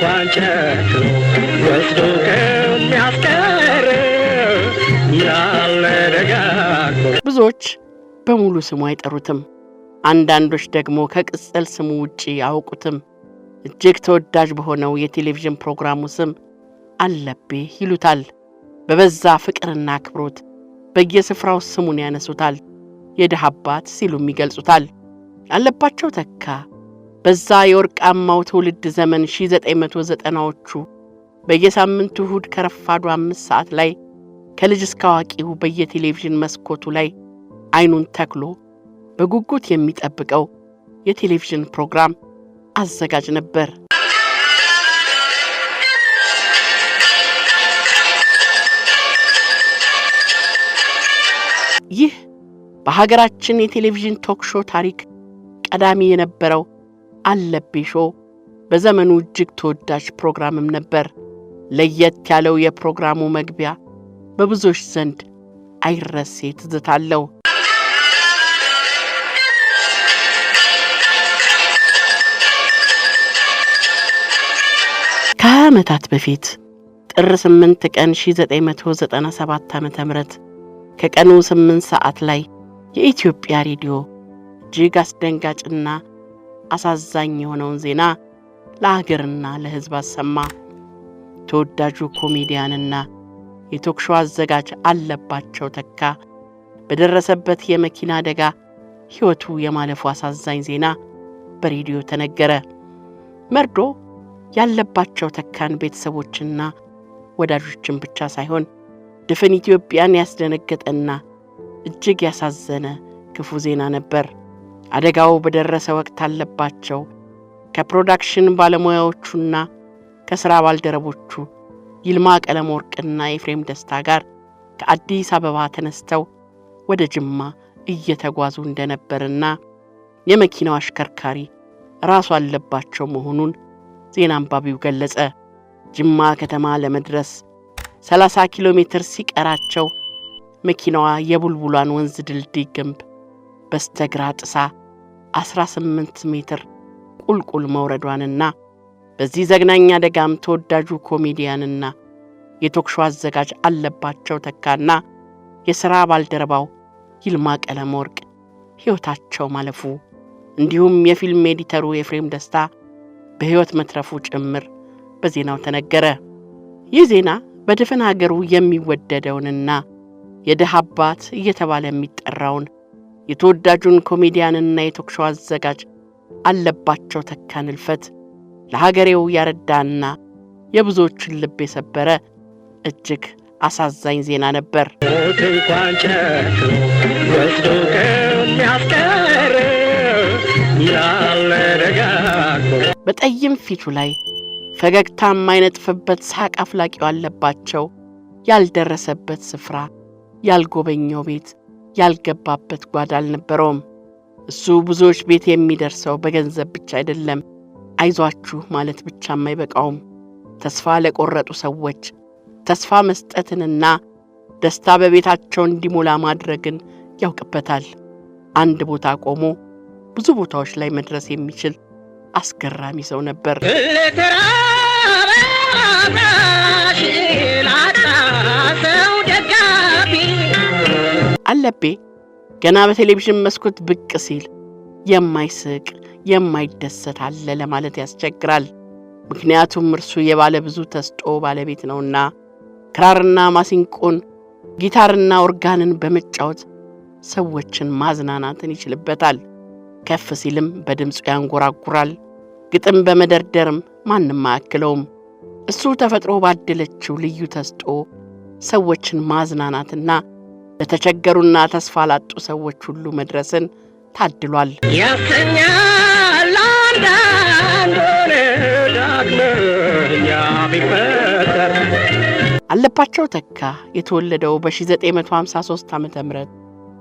እንኳን ጨክኖ ወስዶ ከሚያስቀር ያለ ደጋግሞ ብዙዎች በሙሉ ስሙ አይጠሩትም። አንዳንዶች ደግሞ ከቅጽል ስሙ ውጪ ያውቁትም። እጅግ ተወዳጅ በሆነው የቴሌቪዥን ፕሮግራሙ ስም አለቤ ይሉታል። በበዛ ፍቅርና አክብሮት በየስፍራው ስሙን ያነሱታል። የድሃ አባት ሲሉም ይገልጹታል። አለባቸው ተካ በዛ የወርቃማው ትውልድ ዘመን 1990ዎቹ በየሳምንቱ እሁድ ከረፋዱ 5 ሰዓት ላይ ከልጅ እስከ አዋቂው በየቴሌቪዥን መስኮቱ ላይ አይኑን ተክሎ በጉጉት የሚጠብቀው የቴሌቪዥን ፕሮግራም አዘጋጅ ነበር። ይህ በሀገራችን የቴሌቪዥን ቶክ ሾው ታሪክ ቀዳሚ የነበረው አለቤ ሾው በዘመኑ እጅግ ተወዳጅ ፕሮግራምም ነበር። ለየት ያለው የፕሮግራሙ መግቢያ በብዙዎች ዘንድ አይረሴ ትዝታ አለው። ከዓመታት በፊት ጥር 8 ቀን 1997 ዓ.ም ከቀኑ 8 ሰዓት ላይ የኢትዮጵያ ሬዲዮ እጅግ አስደንጋጭና አሳዛኝ የሆነውን ዜና ለሀገርና ለሕዝብ አሰማ። ተወዳጁ ኮሜዲያንና የቶክ ሾው አዘጋጅ አለባቸው ተካ በደረሰበት የመኪና አደጋ ሕይወቱ የማለፉ አሳዛኝ ዜና በሬዲዮ ተነገረ። መርዶ ያለባቸው ተካን ቤተሰቦችና ወዳጆችን ብቻ ሳይሆን ድፍን ኢትዮጵያን ያስደነገጠና እጅግ ያሳዘነ ክፉ ዜና ነበር። አደጋው በደረሰ ወቅት አለባቸው ከፕሮዳክሽን ባለሙያዎቹና ከሥራ ባልደረቦቹ ይልማ ቀለመወርቅና ኤፍሬም ደስታ ጋር ከአዲስ አበባ ተነስተው ወደ ጅማ እየተጓዙ እንደነበርና የመኪናው አሽከርካሪ ራሱ አለባቸው መሆኑን ዜና አንባቢው ገለጸ። ጅማ ከተማ ለመድረስ 30 ኪሎ ሜትር ሲቀራቸው መኪናዋ የቡልቡላን ወንዝ ድልድይ ግንብ በስተግራ ጥሳ 18 ሜትር ቁልቁል መውረዷንና በዚህ ዘግናኝ አደጋም ተወዳጁ ኮሜዲያንና የቶክ ሾው አዘጋጅ አለባቸው ተካና የሥራ ባልደረባው ይልማ ቀለመወርቅ ሕይወታቸው ማለፉ እንዲሁም የፊልም ኤዲተሩ ኤፍሬም ደስታ በሕይወት መትረፉ ጭምር በዜናው ተነገረ። ይህ ዜና በድፍን ሀገሩ የሚወደደውንና የድሃ አባት እየተባለ የሚጠራውን የተወዳጁን ኮሜዲያንና የቶክ ሾው አዘጋጅ አለባቸው ተካን ሕልፈት ለሀገሬው ያረዳና የብዙዎችን ልብ የሰበረ እጅግ አሳዛኝ ዜና ነበር። እንኳን ጨክኖ ወስዶ ከሚያስቀር ያለ ደጋግሞ በጠይም ፊቱ ላይ ፈገግታ የማይነጥፍበት ሳቅ አፍላቂው አለባቸው ያልደረሰበት ስፍራ ያልጎበኘው ቤት ያልገባበት ጓዳ አልነበረውም። እሱ ብዙዎች ቤት የሚደርሰው በገንዘብ ብቻ አይደለም። አይዟችሁ ማለት ብቻም አይበቃውም። ተስፋ ለቆረጡ ሰዎች ተስፋ መስጠትንና ደስታ በቤታቸው እንዲሞላ ማድረግን ያውቅበታል። አንድ ቦታ ቆሞ ብዙ ቦታዎች ላይ መድረስ የሚችል አስገራሚ ሰው ነበር። አለቤ ገና በቴሌቪዥን መስኮት ብቅ ሲል የማይስቅ የማይደሰት አለ ለማለት ያስቸግራል። ምክንያቱም እርሱ የባለ ብዙ ተስጦ ባለቤት ነውና ክራርና ማሲንቆን ጊታርና ኦርጋንን በመጫወት ሰዎችን ማዝናናትን ይችልበታል። ከፍ ሲልም በድምፁ ያንጎራጉራል። ግጥም በመደርደርም ማንም አያክለውም። እሱ ተፈጥሮ ባደለችው ልዩ ተስጦ ሰዎችን ማዝናናትና ለተቸገሩና ተስፋ ላጡ ሰዎች ሁሉ መድረስን ታድሏል። ያሰኛል አንዳንዱን ዳግመኛ ቢፈጠር። አለባቸው ተካ የተወለደው በ1953 ዓመተ ምህረት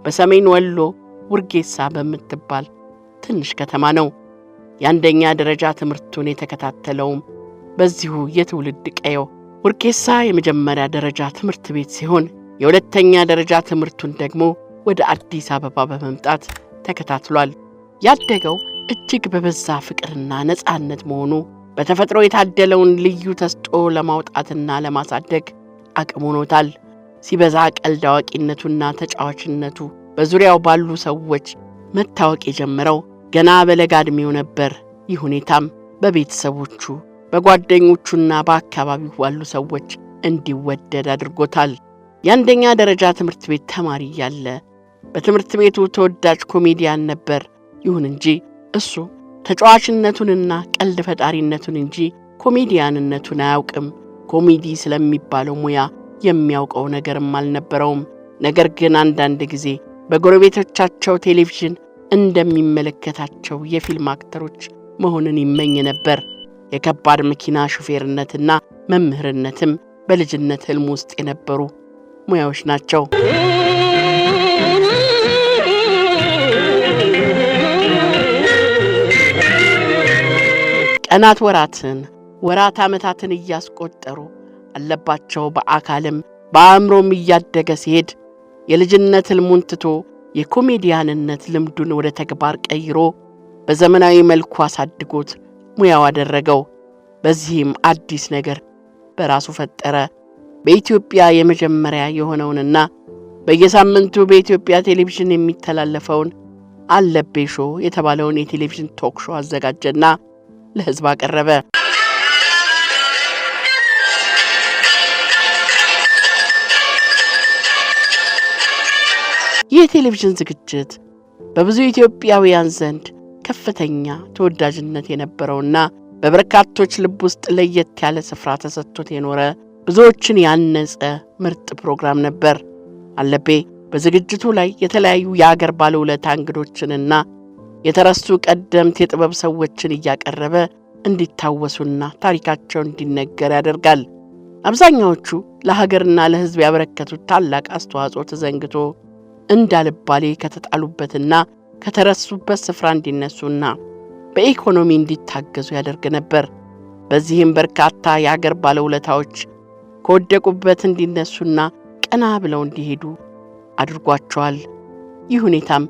በሰሜን ወሎ ውርጌሳ በምትባል ትንሽ ከተማ ነው። የአንደኛ ደረጃ ትምህርቱን የተከታተለውም በዚሁ የትውልድ ቀየው ውርጌሳ የመጀመሪያ ደረጃ ትምህርት ቤት ሲሆን የሁለተኛ ደረጃ ትምህርቱን ደግሞ ወደ አዲስ አበባ በመምጣት ተከታትሏል። ያደገው እጅግ በበዛ ፍቅርና ነጻነት መሆኑ በተፈጥሮ የታደለውን ልዩ ተስጦ ለማውጣትና ለማሳደግ አቅም ሆኖታል። ሲበዛ ቀልድ አዋቂነቱና ተጫዋችነቱ በዙሪያው ባሉ ሰዎች መታወቅ የጀመረው ገና በለጋ ዕድሜው ነበር። ይህ ሁኔታም በቤተሰቦቹ በጓደኞቹና በአካባቢው ባሉ ሰዎች እንዲወደድ አድርጎታል። የአንደኛ ደረጃ ትምህርት ቤት ተማሪ ያለ በትምህርት ቤቱ ተወዳጅ ኮሜዲያን ነበር። ይሁን እንጂ እሱ ተጫዋችነቱንና ቀልድ ፈጣሪነቱን እንጂ ኮሜዲያንነቱን አያውቅም። ኮሜዲ ስለሚባለው ሙያ የሚያውቀው ነገርም አልነበረውም። ነገር ግን አንዳንድ ጊዜ በጎረቤቶቻቸው ቴሌቪዥን እንደሚመለከታቸው የፊልም አክተሮች መሆንን ይመኝ ነበር። የከባድ መኪና ሹፌርነትና መምህርነትም በልጅነት ህልም ውስጥ የነበሩ ሙያዎች ናቸው። ቀናት ወራት ዓመታትን እያስቆጠሩ አለባቸው በአካልም በአእምሮም እያደገ ሲሄድ የልጅነት ህልሙን ትቶ የኮሜዲያንነት ልምዱን ወደ ተግባር ቀይሮ በዘመናዊ መልኩ አሳድጎት ሙያው አደረገው። በዚህም አዲስ ነገር በራሱ ፈጠረ። በኢትዮጵያ የመጀመሪያ የሆነውንና በየሳምንቱ በኢትዮጵያ ቴሌቪዥን የሚተላለፈውን አለቤ ሾው የተባለውን የቴሌቪዥን ቶክ ሾው አዘጋጀና ለህዝብ አቀረበ። ይህ ቴሌቪዥን ዝግጅት በብዙ ኢትዮጵያውያን ዘንድ ከፍተኛ ተወዳጅነት የነበረውና በበርካቶች ልብ ውስጥ ለየት ያለ ስፍራ ተሰጥቶት የኖረ ብዙዎችን ያነጸ ምርጥ ፕሮግራም ነበር። አለቤ በዝግጅቱ ላይ የተለያዩ የአገር ባለውለታ እንግዶችንና የተረሱ ቀደምት የጥበብ ሰዎችን እያቀረበ እንዲታወሱና ታሪካቸው እንዲነገር ያደርጋል። አብዛኛዎቹ ለሀገርና ለህዝብ ያበረከቱት ታላቅ አስተዋጽኦ ተዘንግቶ እንዳልባሌ ከተጣሉበትና ከተረሱበት ስፍራ እንዲነሱና በኢኮኖሚ እንዲታገዙ ያደርግ ነበር። በዚህም በርካታ የአገር ባለውለታዎች ከወደቁበት እንዲነሱና ቀና ብለው እንዲሄዱ አድርጓቸዋል። ይህ ሁኔታም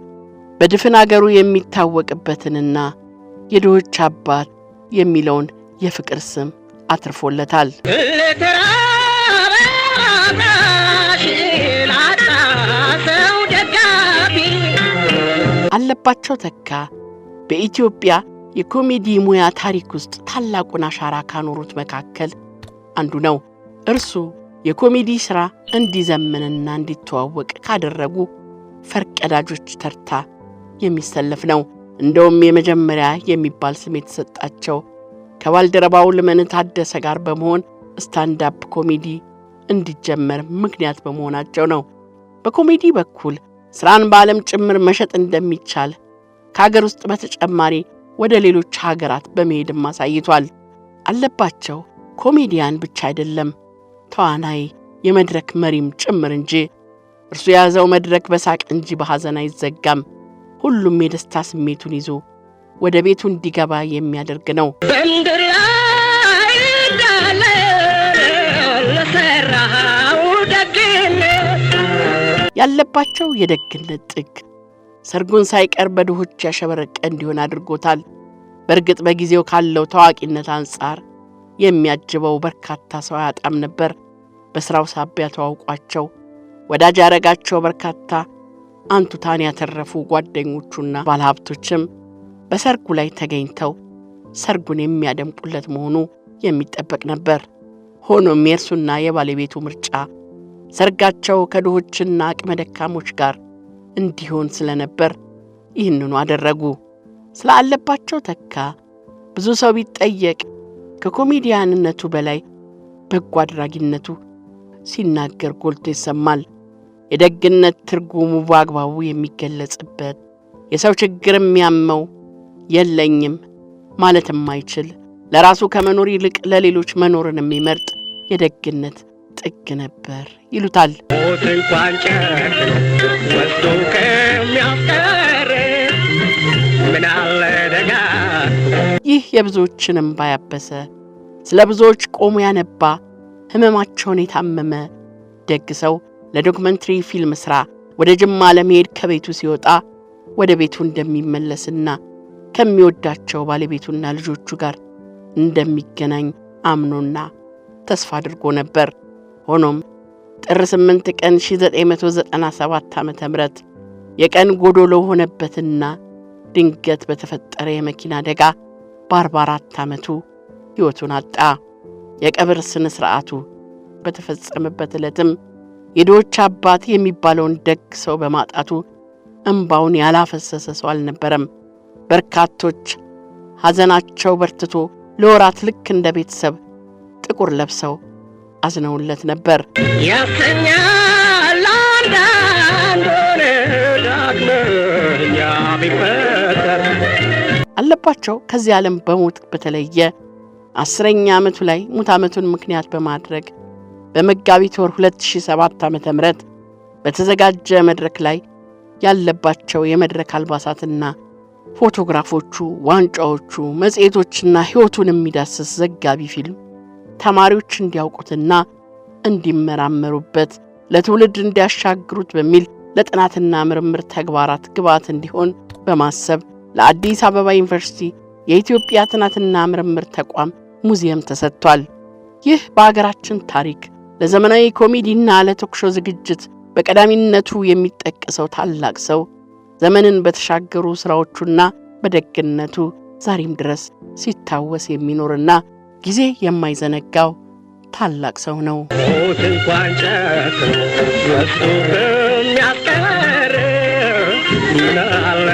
በድፍን አገሩ የሚታወቅበትንና የድሆች አባት የሚለውን የፍቅር ስም አትርፎለታል። አለባቸው ተካ በኢትዮጵያ የኮሜዲ ሙያ ታሪክ ውስጥ ታላቁን አሻራ ካኖሩት መካከል አንዱ ነው። እርሱ የኮሜዲ ሥራ እንዲዘምንና እንዲተዋወቅ ካደረጉ ፈርቀዳጆች ተርታ የሚሰለፍ ነው። እንደውም የመጀመሪያ የሚባል ስም የተሰጣቸው ከባልደረባው ልመን ታደሰ ጋር በመሆን ስታንዳፕ ኮሜዲ እንዲጀመር ምክንያት በመሆናቸው ነው። በኮሜዲ በኩል ስራን በዓለም ጭምር መሸጥ እንደሚቻል ከሀገር ውስጥ በተጨማሪ ወደ ሌሎች ሀገራት በመሄድም አሳይቷል። አለባቸው ኮሜዲያን ብቻ አይደለም፣ ተዋናይ የመድረክ መሪም ጭምር እንጂ። እርሱ የያዘው መድረክ በሳቅ እንጂ በሐዘን አይዘጋም። ሁሉም የደስታ ስሜቱን ይዞ ወደ ቤቱ እንዲገባ የሚያደርግ ነው። በምድር ላይ እንዳለ ለሰራው ደግነት ያለባቸው የደግነት ጥግ ሰርጉን ሳይቀር በድሆች ያሸበረቀ እንዲሆን አድርጎታል። በእርግጥ በጊዜው ካለው ታዋቂነት አንጻር የሚያጅበው በርካታ ሰው ያጣም ነበር። በስራው ሳቢያ ተዋውቋቸው ወዳጅ ያረጋቸው በርካታ አንቱታን ያተረፉ ጓደኞቹና ባለሀብቶችም በሰርጉ ላይ ተገኝተው ሰርጉን የሚያደምቁለት መሆኑ የሚጠበቅ ነበር። ሆኖም የእርሱና የባለቤቱ ምርጫ ሰርጋቸው ከድሆችና አቅመ ደካሞች ጋር እንዲሆን ስለነበር ይህንኑ አደረጉ። ስለ አለባቸው ተካ ብዙ ሰው ቢጠየቅ ከኮሜዲያንነቱ በላይ በጎ አድራጊነቱ ሲናገር ጎልቶ ይሰማል። የደግነት ትርጉሙ በአግባቡ የሚገለጽበት፣ የሰው ችግር የሚያመው የለኝም ማለት የማይችል ለራሱ ከመኖር ይልቅ ለሌሎች መኖርን የሚመርጥ የደግነት ጥግ ነበር ይሉታል። ሞት እንኳን ጨክኖ ወስዶ ከሚያስቀር ምን አለ ደጋ። ይህ የብዙዎችን እንባ ያበሰ፣ ስለ ብዙዎች ቆሞ ያነባ፣ ህመማቸውን የታመመ ደግ ሰው ለዶክመንተሪ ፊልም ሥራ ወደ ጅማ ለመሄድ ከቤቱ ሲወጣ ወደ ቤቱ እንደሚመለስና ከሚወዳቸው ባለቤቱና ልጆቹ ጋር እንደሚገናኝ አምኖና ተስፋ አድርጎ ነበር። ሆኖም ጥር 8 ቀን 1997 ዓ.ም የቀን ጎዶሎ ሆነበትና ድንገት በተፈጠረ የመኪና አደጋ በ44 ዓመቱ ሕይወቱን አጣ። የቀብር ስነ ሥርዓቱ በተፈጸመበት ዕለትም የድሆች አባት የሚባለውን ደግ ሰው በማጣቱ እንባውን ያላፈሰሰ ሰው አልነበረም። በርካቶች ሐዘናቸው በርትቶ ለወራት ልክ እንደ ቤተሰብ ጥቁር ለብሰው አዝነውለት ነበር። ያሰኛል አንዳንዱን ዳግመኛ ቢፈጠር አለባቸው ከዚህ ዓለም በሞት በተለየ 10ኛ ዓመቱ ላይ ሙት ዓመቱን ምክንያት በማድረግ በመጋቢት ወር 2007 ዓ.ም በተዘጋጀ መድረክ ላይ ያለባቸው የመድረክ አልባሳትና ፎቶግራፎቹ፣ ዋንጫዎቹ፣ መጽሔቶችና ሕይወቱን የሚዳስስ ዘጋቢ ፊልም ተማሪዎች እንዲያውቁትና እንዲመራመሩበት ለትውልድ እንዲያሻግሩት በሚል ለጥናትና ምርምር ተግባራት ግብዓት እንዲሆን በማሰብ ለአዲስ አበባ ዩኒቨርሲቲ የኢትዮጵያ ጥናትና ምርምር ተቋም ሙዚየም ተሰጥቷል። ይህ በአገራችን ታሪክ ለዘመናዊ ኮሜዲና ለቶክሾ ዝግጅት በቀዳሚነቱ የሚጠቀሰው ታላቅ ሰው ዘመንን በተሻገሩ ሥራዎቹና በደግነቱ ዛሬም ድረስ ሲታወስ የሚኖርና ጊዜ የማይዘነጋው ታላቅ ሰው ነው። ሞት እንኳን ጨክኖ ወስዶ የሚያስቀር ምን አለ